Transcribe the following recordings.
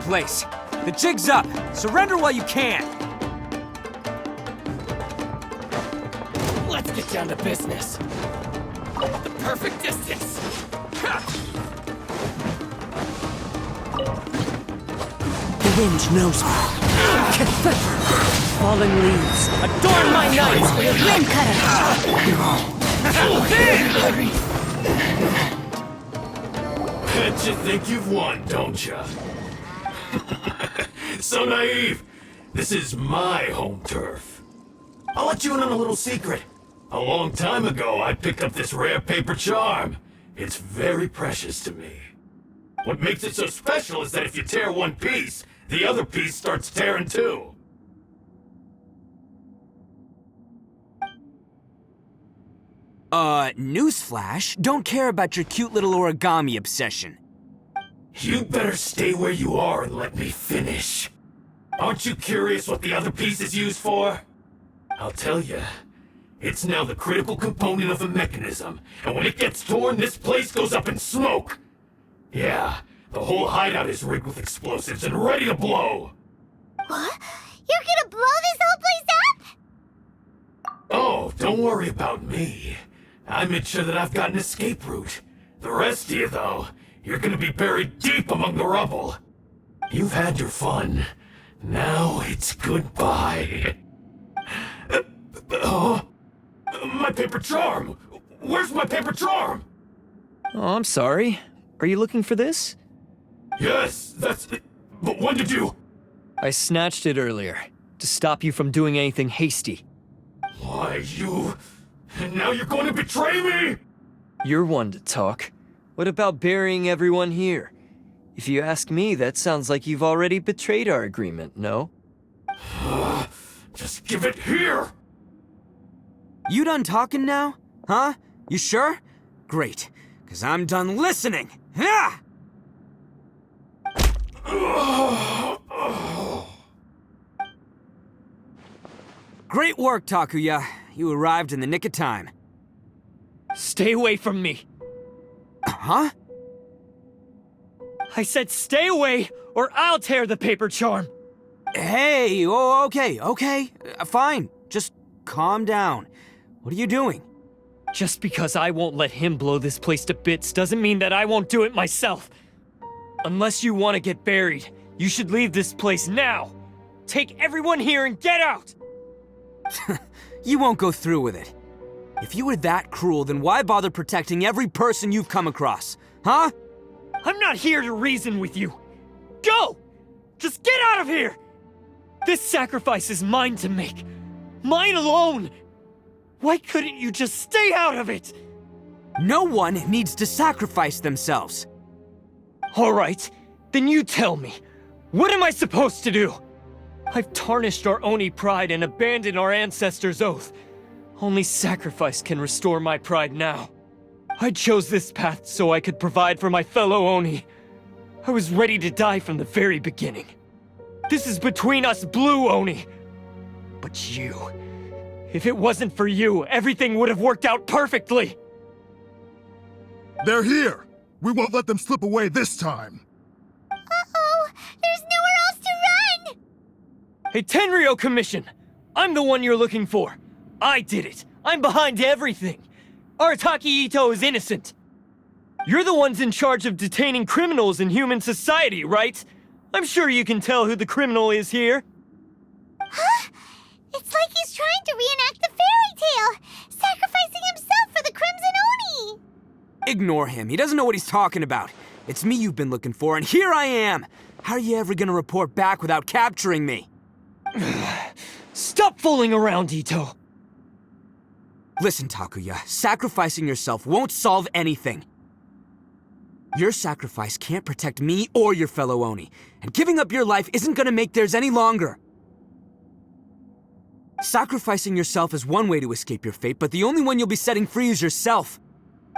place. The jig's up. Surrender while you can. Let's get down to business. The perfect distance. The wind knows me. Fallen leaves adorn my night. Wind cutter. Bet you think you've won, don't ya? So naive. This is my home turf. I'll let you in on a little secret. A long time ago, I picked up this rare paper charm. It's very precious to me. What makes it so special is that if you tear one piece, the other piece starts tearing too. Newsflash, don't care about your cute little origami obsession. You better stay where you are and let me finish. Aren't you curious what the other piece is used for? I'll tell you. It's now the critical component of the mechanism, and when it gets torn, this place goes up in smoke. Yeah, the whole hideout is rigged with explosives and ready to blow. What? You're gonna blow this whole place up? Oh, don't worry about me. I made sure that I've got an escape route. The rest of you, though, you're gonna be buried deep among the rubble. You've had your fun. Now it's goodbye. My paper charm! Where's my paper charm? Oh, I'm sorry. Are you looking for this? Yes, that's it. But when did you... I snatched it earlier, to stop you from doing anything hasty. Why, you... And now you're going to betray me? You're one to talk. What about burying everyone here? If you ask me, that sounds like you've already betrayed our agreement, no? Just give it here! You done talking now? Huh? You sure? Great, because I'm done listening. Ha! Great work, Takuya. You arrived in the nick of time. Stay away from me! Huh? I said stay away, or I'll tear the paper charm! Hey, oh, okay. Fine. Just calm down. What are you doing? Just because I won't let him blow this place to bits doesn't mean that I won't do it myself. Unless you want to get buried, you should leave this place now. Take everyone here and get out! You won't go through with it. If you were that cruel, then why bother protecting every person you've come across? Huh? I'm not here to reason with you. Go! Just get out of here! This sacrifice is mine to make. Mine alone! Why couldn't you just stay out of it? No one needs to sacrifice themselves. All right, then you tell me. What am I supposed to do? I've tarnished our Oni pride and abandoned our ancestors' oath. Only sacrifice can restore my pride now. I chose this path so I could provide for my fellow Oni. I was ready to die from the very beginning. This is between us Blue Oni. But you... If it wasn't for you, everything would have worked out perfectly! They're here! We won't let them slip away this time! Uh-oh! There's nowhere else to run! Hey, Tenryo Commission! I'm the one you're looking for. I did it. I'm behind everything. Arataki Itto is innocent. You're the ones in charge of detaining criminals in human society, right? I'm sure you can tell who the criminal is here. Huh? It's like he's trying to reenact the fairy tale, sacrificing himself for the Crimson Oni! Ignore him. He doesn't know what he's talking about. It's me you've been looking for, and here I am! How are you ever gonna report back without capturing me? Stop fooling around, Itto! Listen, Takuya, sacrificing yourself won't solve anything. Your sacrifice can't protect me or your fellow Oni, and giving up your life isn't gonna make theirs any longer. Sacrificing yourself is one way to escape your fate, but the only one you'll be setting free is yourself.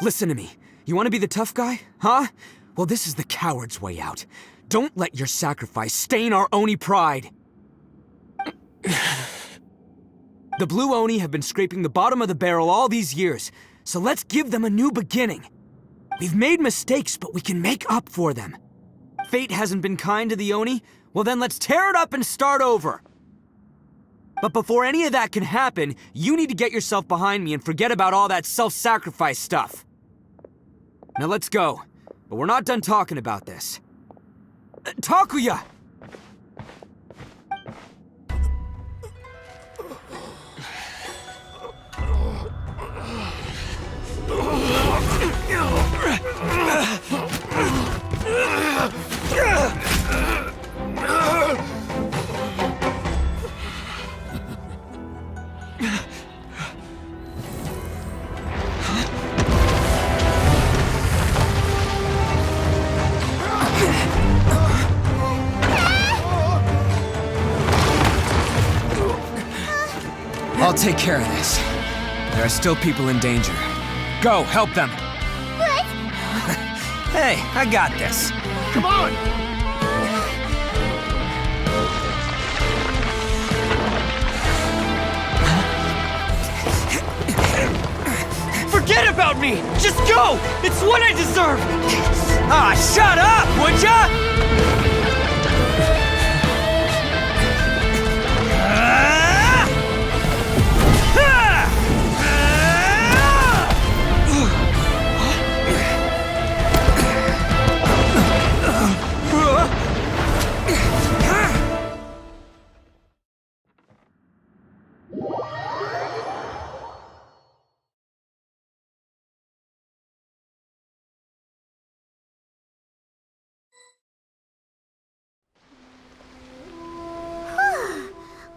Listen to me. You want to be the tough guy? Huh? Well, this is the coward's way out. Don't let your sacrifice stain our Oni pride. The Blue Oni have been scraping the bottom of the barrel all these years, so let's give them a new beginning. We've made mistakes, but we can make up for them. Fate hasn't been kind to the Oni? Well then let's tear it up and start over! But before any of that can happen, you need to get yourself behind me and forget about all that self-sacrifice stuff. Now let's go. But we're not done talking about this. Takuya! I'll take care of this. There are still people in danger. Go, help them! What? Hey, I got this. Come on! Forget about me! Just go! It's what I deserve! Ah, shut up, would ya?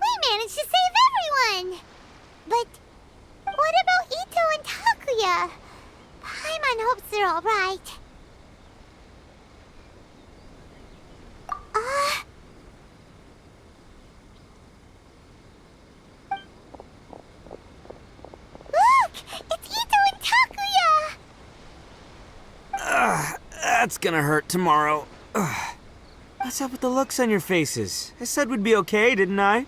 We managed to save everyone! But what about Itto and Takuya? Paimon hopes they're alright. Look! It's Itto and Takuya! That's gonna hurt tomorrow. What's up with the looks on your faces? I said we'd be okay, didn't I?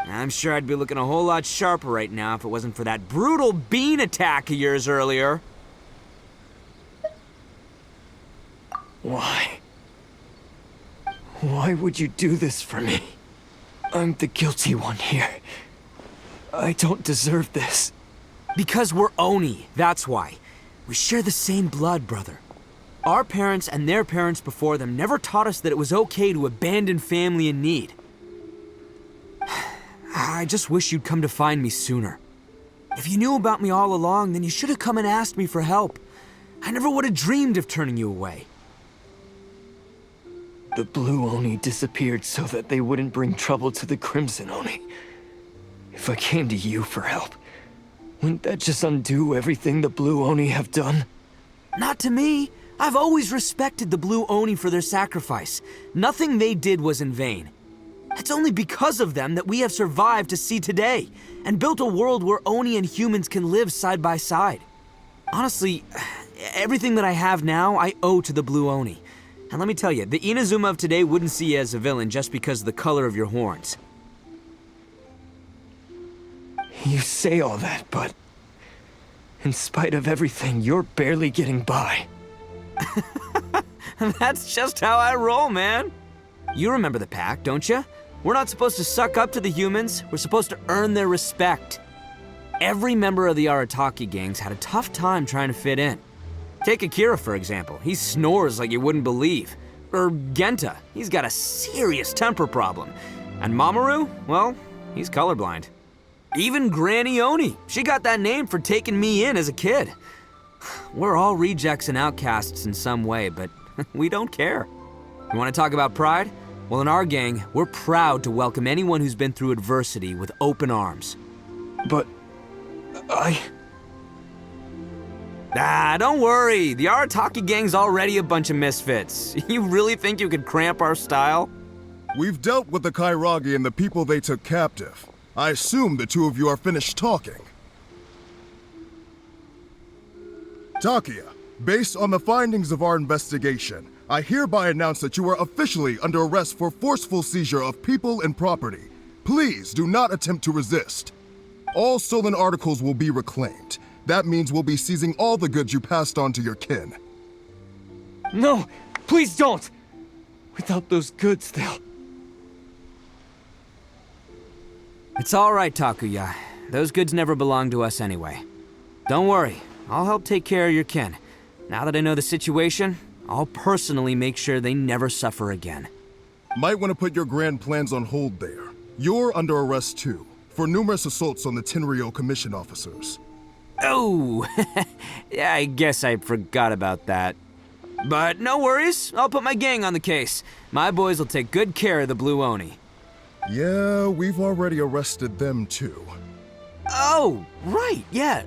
I'm sure I'd be looking a whole lot sharper right now if it wasn't for that brutal bean attack of yours earlier. Why? Why would you do this for me? I'm the guilty one here. I don't deserve this. Because we're Oni, that's why. We share the same blood, brother. Our parents and their parents before them never taught us that it was okay to abandon family in need. I just wish you'd come to find me sooner. If you knew about me all along, then you should have come and asked me for help. I never would have dreamed of turning you away. The Blue Oni disappeared so that they wouldn't bring trouble to the Crimson Oni. If I came to you for help, wouldn't that just undo everything the Blue Oni have done? Not to me. I've always respected the Blue Oni for their sacrifice. Nothing they did was in vain. It's only because of them that we have survived to see today, and built a world where Oni and humans can live side by side. Honestly, everything that I have now, I owe to the Blue Oni. And let me tell you, the Inazuma of today wouldn't see you as a villain just because of the color of your horns. You say all that, but in spite of everything, you're barely getting by. That's just how I roll, man. You remember the pact, don't you? We're not supposed to suck up to the humans. We're supposed to earn their respect. Every member of the Arataki gangs had a tough time trying to fit in. Take Akira, for example. He snores like you wouldn't believe. Or Genta. He's got a serious temper problem. And Mamoru, well, he's colorblind. Even Granny Oni. She got that name for taking me in as a kid. We're all rejects and outcasts in some way, but we don't care. You want to talk about pride? Well, in our gang, we're proud to welcome anyone who's been through adversity with open arms. But Don't worry. The Arataki gang's already a bunch of misfits. You really think you could cramp our style? We've dealt with the Kairagi and the people they took captive. I assume the two of you are finished talking. Takuya, based on the findings of our investigation, I hereby announce that you are officially under arrest for forceful seizure of people and property. Please do not attempt to resist. All stolen articles will be reclaimed. That means we'll be seizing all the goods you passed on to your kin. no, please don't! Without those goods, they'll... It's alright, Takuya. Those goods never belonged to us anyway. Don't worry, I'll help take care of your kin. Now that I know the situation, I'll personally make sure they never suffer again. Might want to put your grand plans on hold there. You're under arrest too, for numerous assaults on the Tenryou Commission officers. Oh, yeah, I guess I forgot about that. But no worries, I'll put my gang on the case. My boys will take good care of the Blue Oni. Yeah, we've already arrested them too. Oh, right, yeah,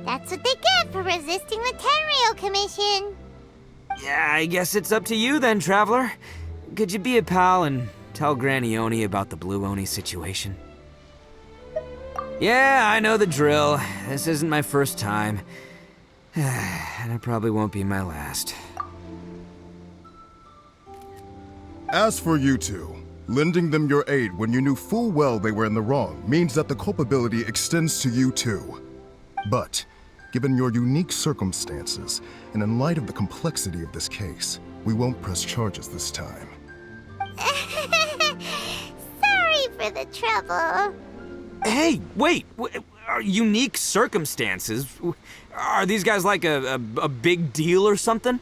That's what they get for resisting the Tenryou Commission. yeah, I guess it's up to you then, Traveler. Could you be a pal and tell Granny Oni about the Blue Oni situation? Yeah, I know the drill. This isn't my first time. And it probably won't be my last. As for you two, lending them your aid when you knew full well they were in the wrong means that the culpability extends to you too. But, given your unique circumstances, and in light of the complexity of this case, we won't press charges this time. Sorry for the trouble. Hey, wait! Are unique circumstances? Are these guys like a big deal or something?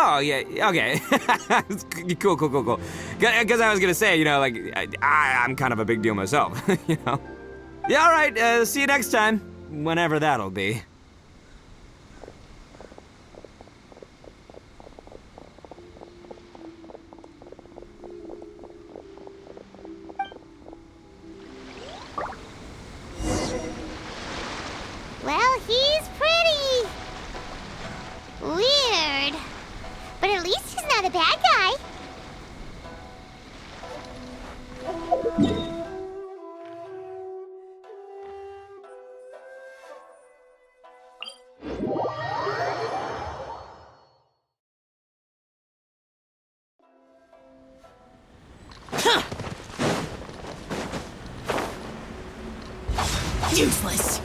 Oh, yeah, okay. Cool. Because I was gonna say, you know, like, I'm kind of a big deal myself, you know? Yeah, alright, see you next time. Whenever that'll be. Well, he's pretty. Weird. But at least he's not a bad guy. Useless.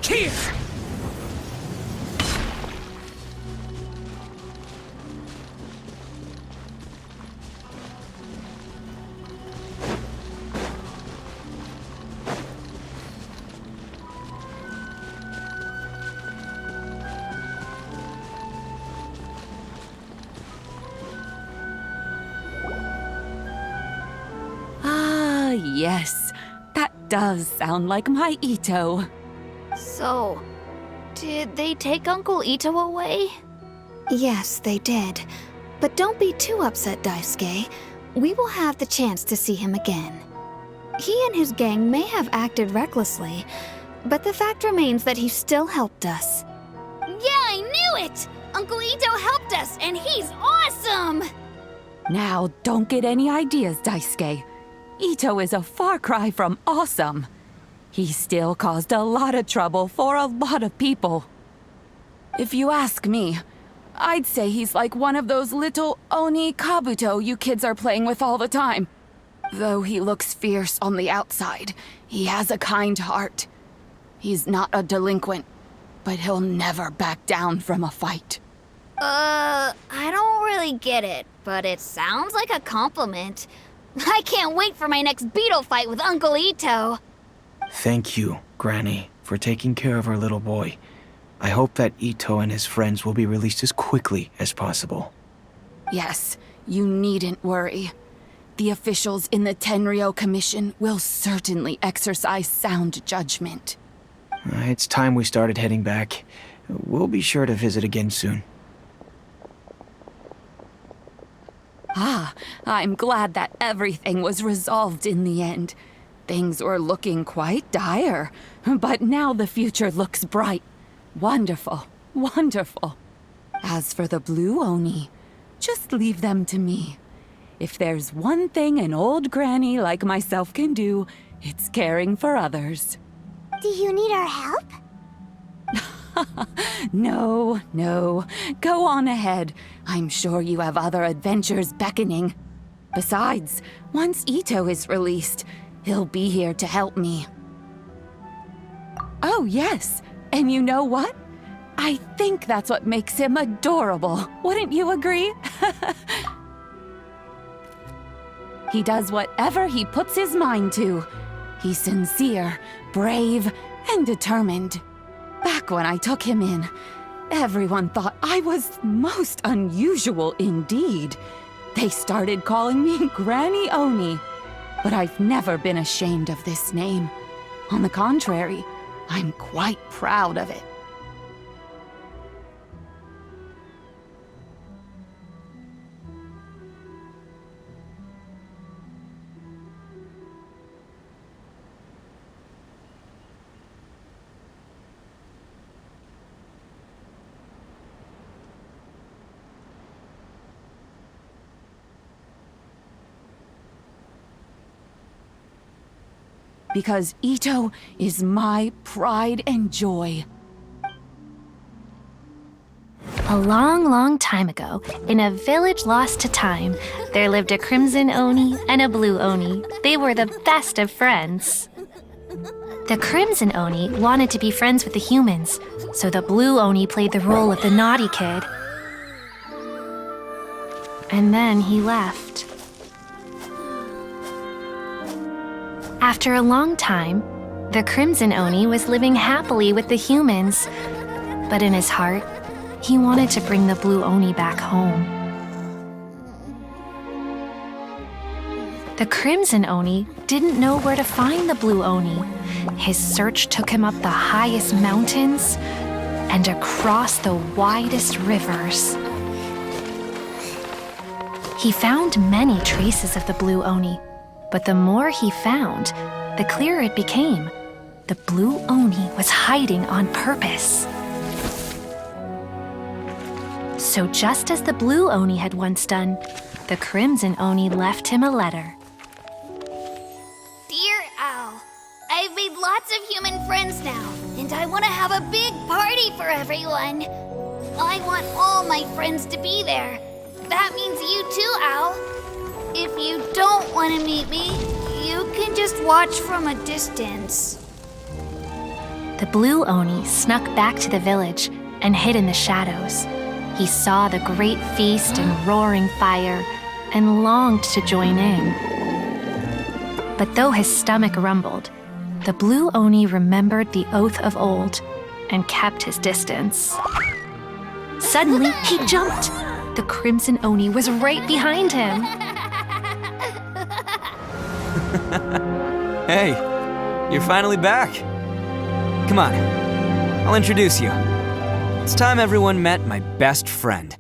Here. Ah, yes. That does sound like my Itto. So, did they take Uncle Itto away? Yes, they did. But don't be too upset, Daisuke. we will have the chance to see him again. He and his gang may have acted recklessly, but the fact remains that he still helped us. Yeah, I knew it! Uncle Itto helped us, and he's awesome! Now, don't get any ideas, Daisuke. Itto is a far cry from awesome. He still caused a lot of trouble for a lot of people. If you ask me, I'd say he's like one of those little Oni Kabuto you kids are playing with all the time. Though he looks fierce on the outside, he has a kind heart. He's not a delinquent, but he'll never back down from a fight. I don't really get it, but it sounds like a compliment. I can't wait for my next beetle fight with Uncle Itto. Thank you, Granny, for taking care of our little boy. I hope that Itto and his friends will be released as quickly as possible. Yes, you needn't worry. The officials in the Tenryo Commission will certainly exercise sound judgment. It's time we started heading back. We'll be sure to visit again soon. Ah, I'm glad that everything was resolved in the end. Things were looking quite dire, but now the future looks bright. Wonderful, wonderful. As for the Blue Oni, just leave them to me. If there's one thing an old granny like myself can do, it's caring for others. Do you need our help? No, no. Go on ahead. I'm sure you have other adventures beckoning. Besides, once Itto is released, he'll be here to help me. Oh, yes. And you know what? I think that's what makes him adorable. Wouldn't you agree? He does whatever he puts his mind to. He's sincere, brave, and determined. Back when I took him in, everyone thought I was most unusual indeed. They started calling me Granny Oni. But I've never been ashamed of this name. On the contrary, I'm quite proud of it. Because Itto is my pride and joy. A long, long time ago, in a village lost to time, there lived a crimson Oni and a blue Oni. They were the best of friends. The crimson Oni wanted to be friends with the humans, so the blue Oni played the role of the naughty kid. And then he left. After a long time, the Crimson Oni was living happily with the humans, but in his heart, he wanted to bring the Blue Oni back home. The Crimson Oni didn't know where to find the Blue Oni. His search took him up the highest mountains and across the widest rivers. He found many traces of the Blue Oni, but the more he found, the clearer it became. The Blue Oni was hiding on purpose. So just as the Blue Oni had once done, the Crimson Oni left him a letter. Dear Owl, I've made lots of human friends now, and I want to have a big party for everyone. I want all my friends to be there. That means you too, Owl. If you don't want to meet me, you can just watch from a distance. The Blue Oni snuck back to the village and hid in the shadows. He saw the great feast and roaring fire and longed to join in. But though his stomach rumbled, the Blue Oni remembered the oath of old and kept his distance. Suddenly, he jumped. The Crimson Oni was right behind him. Hey, you're finally back. Come on, I'll introduce you. It's time everyone met my best friend.